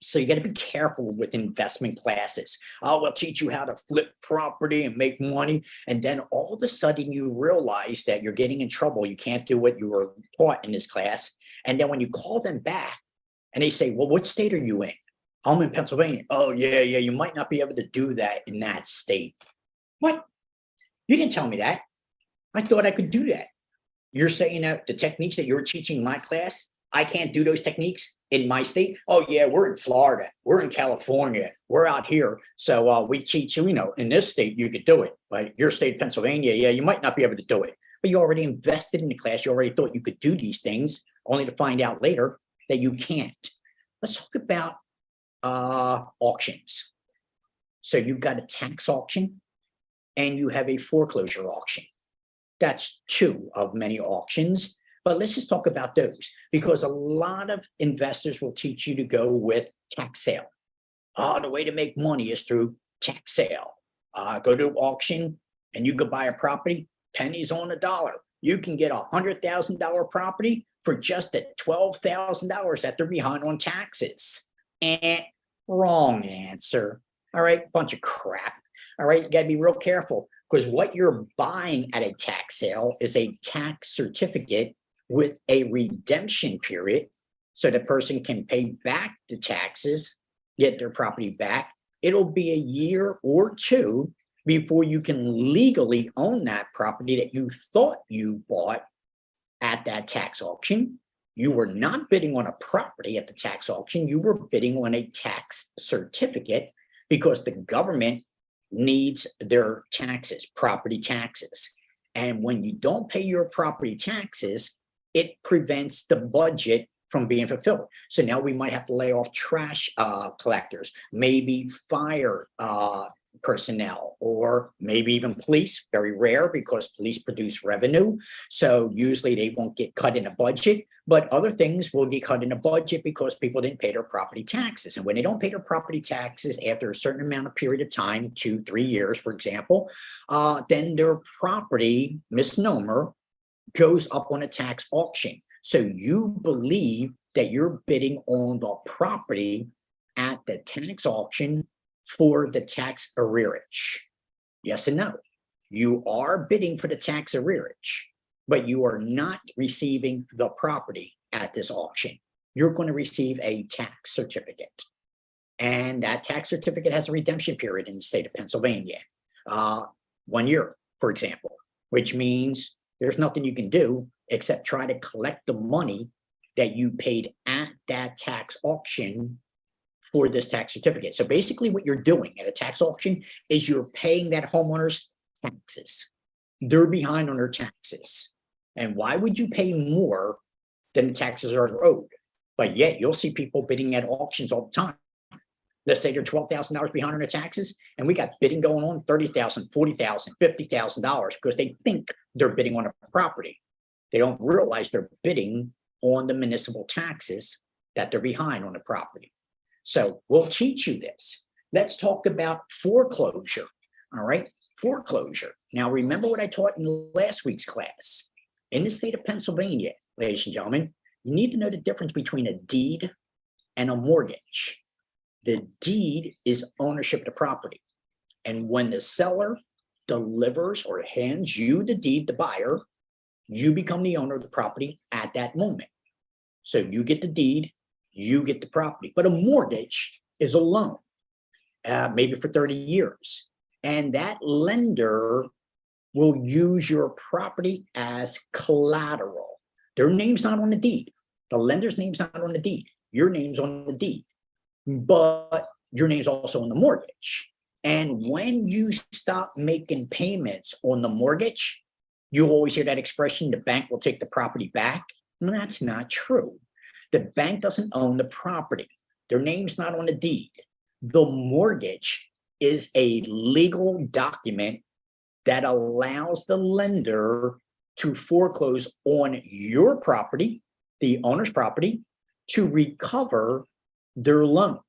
So you got to be careful with investment classes. Oh, we'll teach you how to flip property and make money. And then all of a sudden you realize that you're getting in trouble. You can't do what you were taught in this class. And then when you call them back and they say, well, what state are you in? I'm in Pennsylvania. Oh, yeah, you might not be able to do that in that state. What? You didn't tell me that. I thought I could do that. You're saying that the techniques that you're teaching in my class, I can't do those techniques in my state? Oh, yeah, we're in Florida. We're in California. We're out here. So we teach you, in this state, you could do it. But your state, Pennsylvania, yeah, you might not be able to do it. But you already invested in the class. You already thought you could do these things, only to find out later that you can't. Let's talk about auctions. So you've got a tax auction and you have a foreclosure auction. That's two of many auctions, but let's just talk about those, because a lot of investors will teach you to go with tax sale. Oh, the way to make money is through tax sale. Go to an auction and you could buy a property, pennies on the dollar. You can get $100,000 property for just at $12,000 that they're behind on taxes. And wrong answer. All right, bunch of crap. All right, you got to be real careful, because what you're buying at a tax sale is a tax certificate with a redemption period, so the person can pay back the taxes, get their property back. It'll be a year or two before you can legally own that property that you thought you bought at that tax auction. You were not bidding on a property at the tax auction. You were bidding on a tax certificate, because the government needs their taxes, property taxes. And when you don't pay your property taxes, it prevents the budget from being fulfilled. So now we might have to lay off trash collectors, maybe fire personnel, or maybe even police. Very rare, because police produce revenue. So usually they won't get cut in a budget, but other things will get cut in a budget because people didn't pay their property taxes. And when they don't pay their property taxes after a certain amount of period of time, 2-3 years, for example, then their property, misnomer, goes up on a tax auction. So you believe that you're bidding on the property at the tax auction for the tax arrearage. Yes and no. You are bidding for the tax arrearage, but you are not receiving the property at this auction. You're going to receive a tax certificate. And that tax certificate has a redemption period in the state of Pennsylvania. 1 year, for example, which means there's nothing you can do except try to collect the money that you paid at that tax auction for this tax certificate. So basically what you're doing at a tax auction is you're paying that homeowner's taxes. They're behind on their taxes. And why would you pay more than the taxes are owed? But yet you'll see people bidding at auctions all the time. Let's say they're $12,000 behind on their taxes, and we got bidding going on $30,000, $40,000, $50,000 because they think they're bidding on a property. They don't realize they're bidding on the municipal taxes that they're behind on the property. So we'll teach you this. Let's talk about foreclosure. All right, foreclosure. Now, remember what I taught in last week's class. In the state of Pennsylvania, ladies and gentlemen, you need to know the difference between a deed and a mortgage. The deed is ownership of the property. And when the seller delivers or hands you the deed, the buyer, you become the owner of the property at that moment. So you get the deed, you get the property. But a mortgage is a loan, maybe for 30 years. And that lender will use your property as collateral. Their name's not on the deed. The lender's name's not on the deed. Your name's on the deed. But your name's also on the mortgage. And when you stop making payments on the mortgage, you always hear that expression, the bank will take the property back. No, that's not true. The bank doesn't own the property. Their name's not on the deed. The mortgage is a legal document that allows the lender to foreclose on your property, the owner's property, to recover their loan.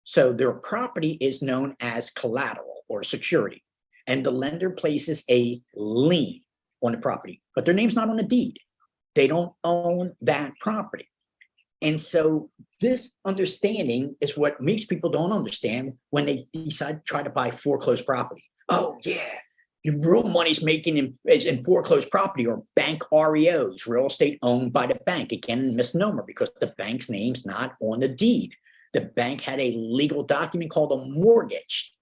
So their property is known as collateral or security, and the lender places a lien on the property, but their name's not on the deed. They don't own that property. And so this understanding is what most people don't understand when they decide to try to buy foreclosed property. Oh yeah, the real money's making is in foreclosed property or bank REOs, real estate owned by the bank. Again, misnomer, because the bank's name's not on the deed. The bank had a legal document called a mortgage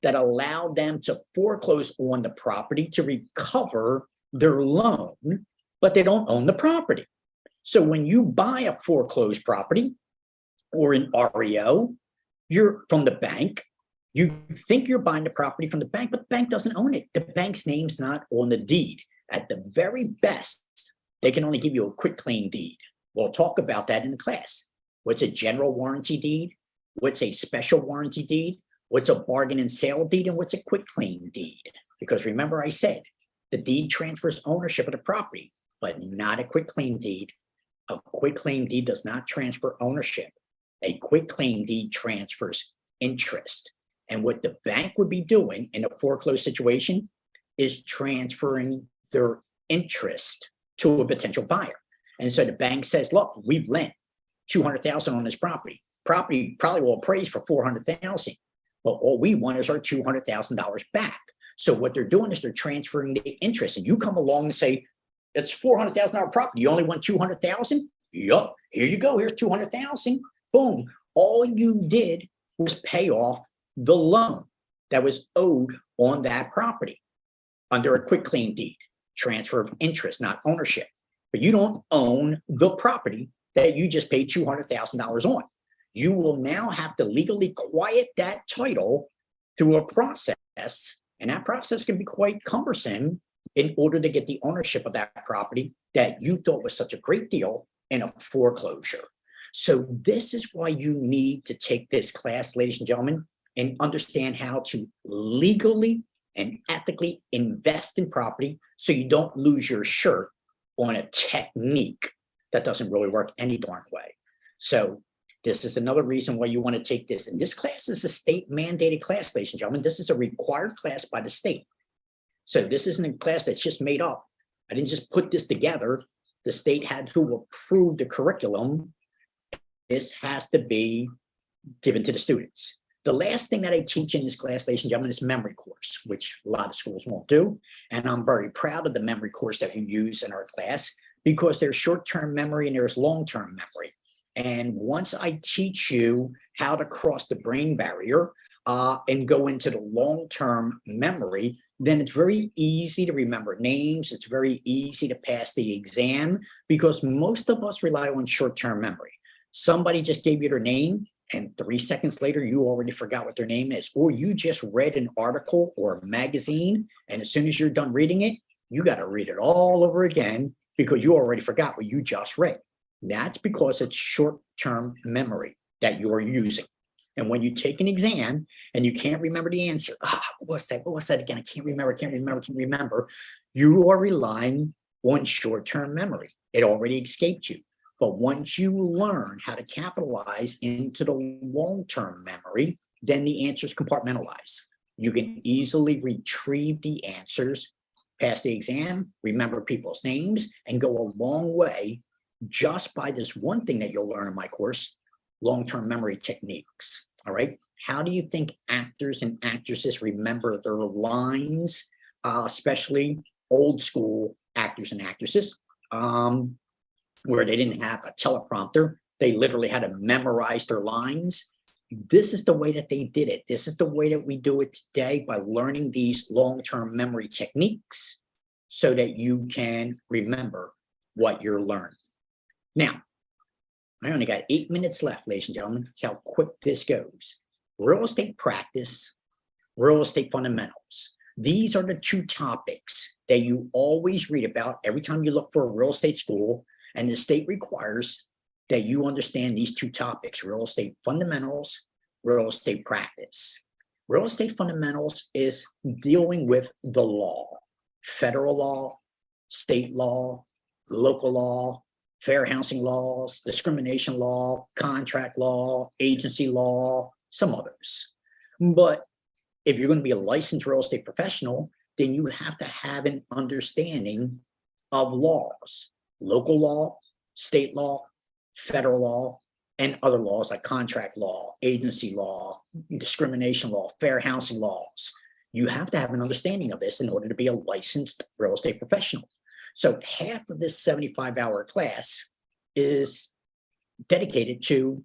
that allowed them to foreclose on the property to recover their loan, but they don't own the property. So when you buy a foreclosed property or an REO, you're from the bank, you think you're buying the property from the bank, but the bank doesn't own it. The bank's name's not on the deed. At the very best, they can only give you a quitclaim deed. We'll talk about that in the class. What's a general warranty deed? What's a special warranty deed? What's a bargain and sale deed? And what's a quitclaim deed? Because remember I said, the deed transfers ownership of the property, but not a quitclaim deed. A quitclaim deed does not transfer ownership. A quitclaim deed transfers interest. And what the bank would be doing in a foreclosed situation is transferring their interest to a potential buyer. And so the bank says, look, we've lent $200,000 on this property. Property probably will appraise for $400,000, but all we want is our $200,000 back. So what they're doing is they're transferring the interest, and you come along and say, it's $400,000 property. You only want $200,000? Yup. Here you go. Here's $200,000. Boom. All you did was pay off the loan that was owed on that property under a quitclaim deed, transfer of interest, not ownership. But you don't own the property that you just paid $200,000 on. You will now have to legally quiet that title through a process, and that process can be quite cumbersome in order to get the ownership of that property that you thought was such a great deal in a foreclosure. So this is why you need to take this class, ladies and gentlemen, and understand how to legally and ethically invest in property so you don't lose your shirt on a technique that doesn't really work any darn way. So this is another reason why you want to take this. And this class is a state mandated class, ladies and gentlemen. This is a required class by the state. So this isn't a class that's just made up. I didn't just put this together. The state had to approve the curriculum. This has to be given to the students. The last thing that I teach in this class, ladies and gentlemen, is memory course, which a lot of schools won't do. And I'm very proud of the memory course that we use in our class because there's short-term memory and there's long-term memory. And once I teach you how to cross the brain barrier and go into the long-term memory, then it's very easy to remember names. It's very easy to pass the exam because most of us rely on short-term memory. Somebody just gave you their name, and 3 seconds later, you already forgot what their name is, or you just read an article or a magazine, and as soon as you're done reading it, you got to read it all over again because you already forgot what you just read. That's because it's short-term memory that you're using. And when you take an exam and you can't remember the answer, what was that? What was that again? I can't remember. You are relying on short-term memory. It already escaped you. But once you learn how to capitalize into the long-term memory, then the answers compartmentalize. You can easily retrieve the answers, pass the exam, remember people's names, and go a long way just by this one thing that you'll learn in my course, long-term memory techniques. All right. How do you think actors and actresses remember their lines, especially old school actors and actresses, where they didn't have a teleprompter? They literally had to memorize their lines. This is the way that they did it. This is the way that we do it today by learning these long-term memory techniques so that you can remember what you're learning. Now, I only got 8 minutes left, ladies and gentlemen. That's how quick this goes. Real estate practice real estate fundamentals. These are the two topics that you always read about every time you look for a real estate school, and the state requires that you understand these two topics: real estate fundamentals, real estate practice. Real estate fundamentals is dealing with the law, federal law, state law, local law, fair housing laws, discrimination law, contract law, agency law, some others. But if you're going to be a licensed real estate professional, then you have to have an understanding of laws, local law, state law, federal law, and other laws like contract law, agency law, discrimination law, fair housing laws. You have to have an understanding of this in order to be a licensed real estate professional. So half of this 75-hour class is dedicated to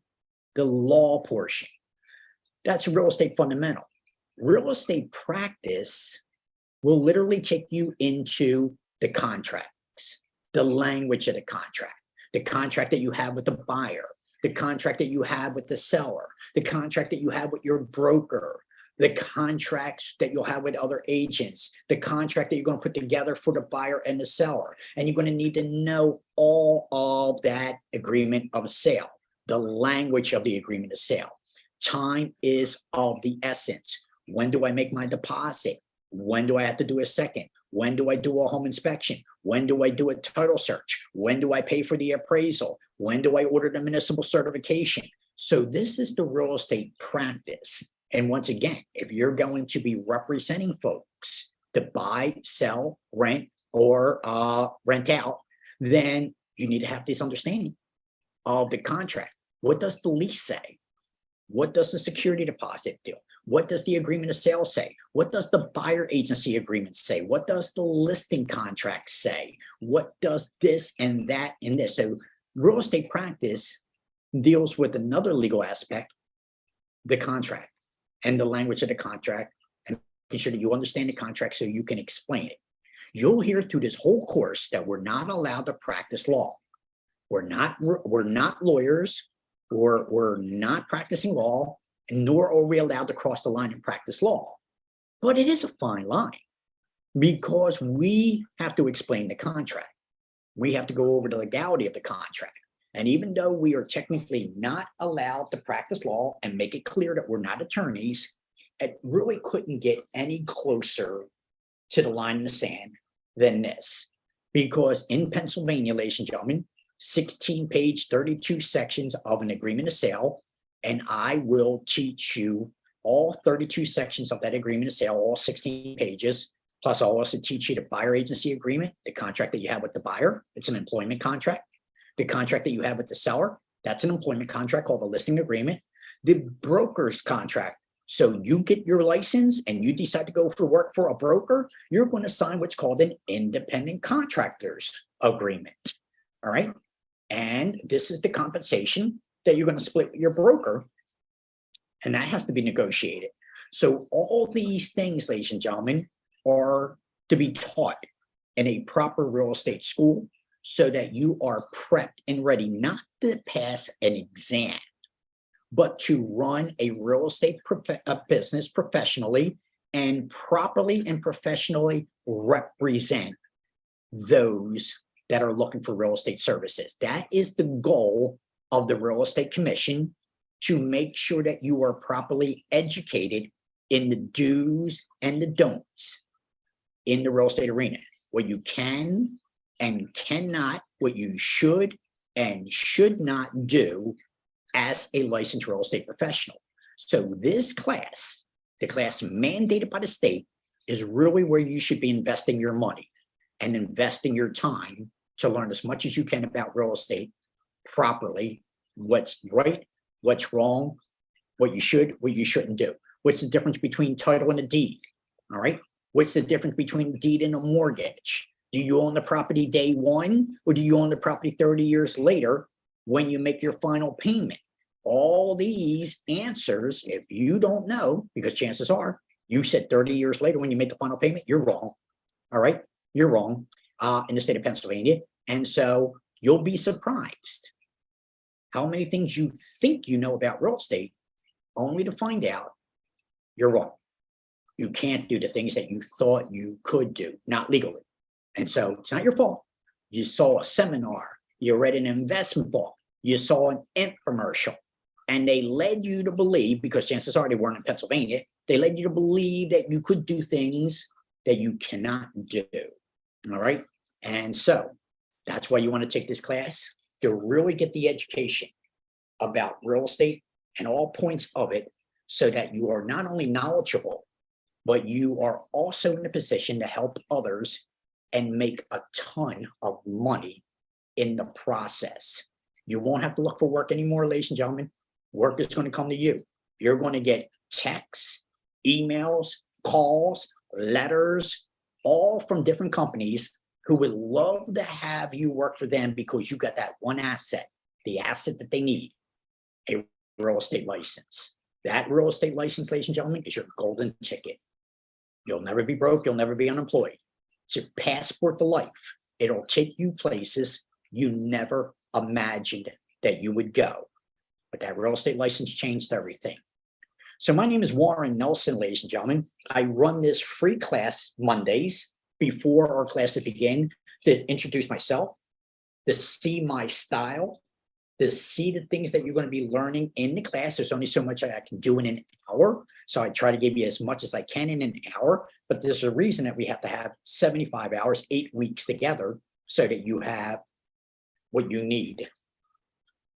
the law portion. That's a real estate fundamental. Real estate practice will literally take you into the contracts, the language of the contract that you have with the buyer, the contract that you have with the seller, the contract that you have with your broker, the contracts that you'll have with other agents, the contract that you're going to put together for the buyer and the seller. And you're going to need to know all of that agreement of sale, the language of the agreement of sale. Time is of the essence. When do I make my deposit? When do I have to do a second? When do I do a home inspection? When do I do a title search? When do I pay for the appraisal? When do I order the municipal certification? So this is the real estate practice. And once again, if you're going to be representing folks to buy, sell, rent, or rent out, then you need to have this understanding of the contract. What does the lease say? What does the security deposit do? What does the agreement of sale say? What does the buyer agency agreement say? What does the listing contract say? What does this and that and this? So real estate practice deals with another legal aspect, the contract and the language of the contract, and making sure that you understand the contract so you can explain it. You'll hear through this whole course that we're not allowed to practice law. We're not lawyers, or we're not practicing law, nor are we allowed to cross the line and practice law. But it is a fine line because we have to explain the contract. We have to go over the legality of the contract. And even though we are technically not allowed to practice law and make it clear that we're not attorneys, it really couldn't get any closer to the line in the sand than this. Because in Pennsylvania, ladies and gentlemen, 16-page, 32 sections of an agreement of sale, and I will teach you all 32 sections of that agreement of sale, all 16 pages. Plus, I'll also teach you the buyer agency agreement, the contract that you have with the buyer. It's an employment contract. The contract that you have with the seller, that's an employment contract called a listing agreement. The broker's contract. So you get your license and you decide to go for work for a broker, you're going to sign what's called an independent contractor's agreement. All right. And this is the compensation that you're going to split with your broker. And that has to be negotiated. So all these things, ladies and gentlemen, are to be taught in a proper real estate school so that you are prepped and ready not to pass an exam, but to run a real estate business professionally and properly and professionally represent those that are looking for real estate services. That is the goal of the Real Estate Commission, to make sure that you are properly educated in the do's and the don'ts in the real estate arena, what you can and cannot, what you should and should not do as a licensed real estate professional. So this class, the class mandated by the state, is really where you should be investing your money and investing your time to learn as much as you can about real estate properly, what's right, what's wrong, what you should, what you shouldn't do. What's the difference between title and a deed? All right. What's the difference between a deed and a mortgage? Do you own the property day one, or do you own the property 30 years later when you make your final payment? All these answers, if you don't know, because chances are you said 30 years later when you made the final payment, you're wrong. All right. You're wrong in the state of Pennsylvania. And so you'll be surprised how many things you think you know about real estate, only to find out you're wrong. You can't do the things that you thought you could do, not legally. And so it's not your fault. You saw a seminar, you read an investment book, you saw an infomercial, and they led you to believe, because chances are they weren't in Pennsylvania, they led you to believe that you could do things that you cannot do. All right. And so that's why you want to take this class, to really get the education about real estate and all points of it, so that you are not only knowledgeable, but you are also in a position to help others and make a ton of money in the process. You won't have to look for work anymore, ladies and gentlemen. Work is going to come to you. You're going to get texts, emails, calls, letters, all from different companies who would love to have you work for them, because you got that one asset, the asset that they need, a real estate license. That real estate license, ladies and gentlemen, is your golden ticket. You'll never be broke. You'll never be unemployed. It's your passport to life. It'll take you places you never imagined that you would go. But that real estate license changed everything. So my name is Warren Nelson, ladies and gentlemen. I run this free class Mondays before our classes begin, to introduce myself, to see my style, to see the things that you're going to be learning in the class. There's only so much I can do in an hour. So I try to give you as much as I can in an hour, but there's a reason that we have to have 75 hours, 8 weeks together, so that you have what you need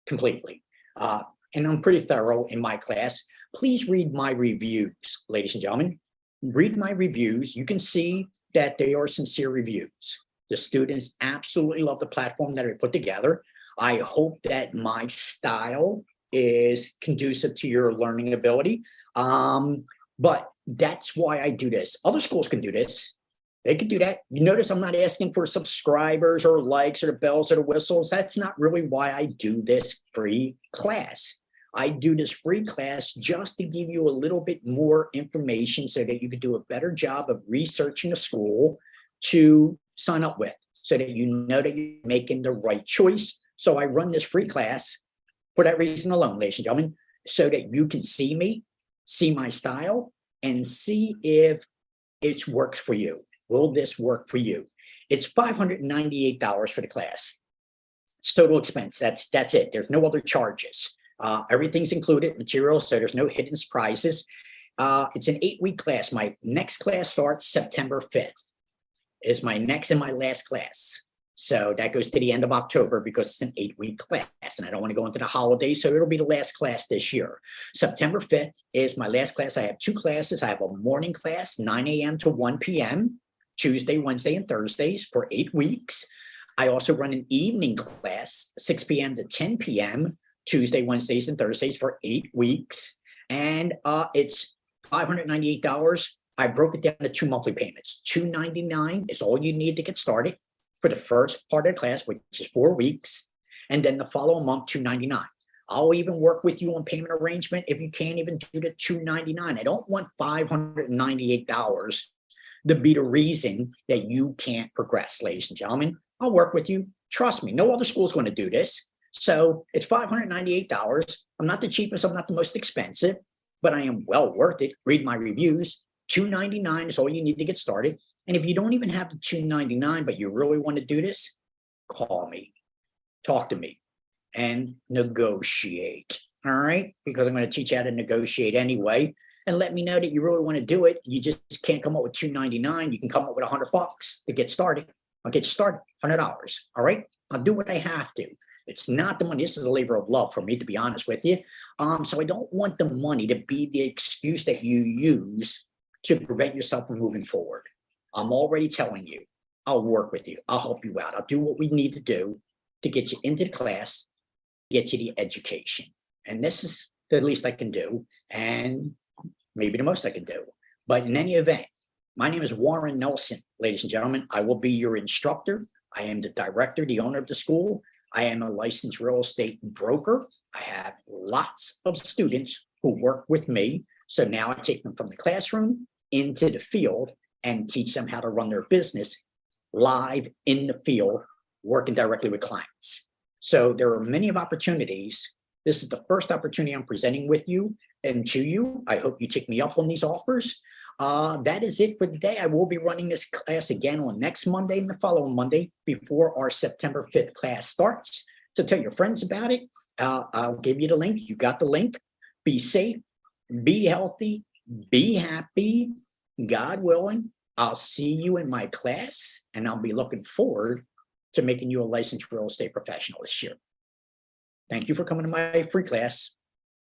completely. And I'm pretty thorough in my class. Please read my reviews, ladies and gentlemen. Read my reviews. You can see that they are sincere reviews. The students absolutely love the platform that I put together. I hope that my style is conducive to your learning ability. But that's why I do this. Other schools can do this. They can do that. You notice I'm not asking for subscribers or likes or the bells or the whistles. That's not really why I do this free class. I do this free class just to give you a little bit more information, so that you can do a better job of researching a school to sign up with, so that you know that you're making the right choice. So I run this free class for that reason alone, ladies and gentlemen, so that you can see me, see my style, and see if it's worked for you. Will this work for you? It's $598 for the class. It's total expense. That's it. There's no other charges. Everything's included, materials, so there's no hidden surprises. It's an 8-week class. My next class starts September 5th. Is my next and my last class. So that goes to the end of October, because it's an 8-week class, and I don't want to go into the holidays, so it'll be the last class this year. September 5th is my last class. I have 2 classes. I have a morning class, 9 a.m. to 1 p.m., Tuesday, Wednesday, and Thursdays for 8 weeks. I also run an evening class, 6 p.m. to 10 p.m., Tuesday, Wednesdays, and Thursdays for 8 weeks. And it's $598. I broke it down to 2 monthly payments. $299 is all you need to get started for the first part of the class, which is 4 weeks. And then the following month, $299. I'll even work with you on payment arrangement if you can't even do the $299. I don't want $598 to be the reason that you can't progress, ladies and gentlemen. I'll work with you. Trust me, no other school is going to do this. So it's $598. I'm not the cheapest, I'm not the most expensive, but I am well worth it. Read my reviews. $299 is all you need to get started. And if you don't even have the $299, but you really want to do this, call me, talk to me, and negotiate. All right? Because I'm going to teach you how to negotiate anyway. And let me know that you really want to do it. You just can't come up with $299. You can come up with $100 to get started. I'll get you started, $100. All right? I'll do what I have to. It's not the money. This is a labor of love for me, to be honest with you. So I don't want the money to be the excuse that you use to prevent yourself from moving forward. I'm already telling you, I'll work with you. I'll help you out. I'll do what we need to do to get you into the class, get you the education. And this is the least I can do, and maybe the most I can do. But in any event, my name is Warren Nelson, ladies and gentlemen. I will be your instructor. I am the director, the owner of the school. I am a licensed real estate broker. I have lots of students who work with me. So now I take them from the classroom into the field and teach them how to run their business live in the field, working directly with clients. So there are many of opportunities. This is the first opportunity I'm presenting with you and to you. I hope you take me up on these offers. That is it for today. I will be running this class again on next Monday and the following Monday before our September 5th class starts. So tell your friends about it. I'll give you the link. You got the link. Be safe, be healthy, be happy. God willing, I'll see you in my class, and I'll be looking forward to making you a licensed real estate professional this year. Thank you for coming to my free class.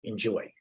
Enjoy.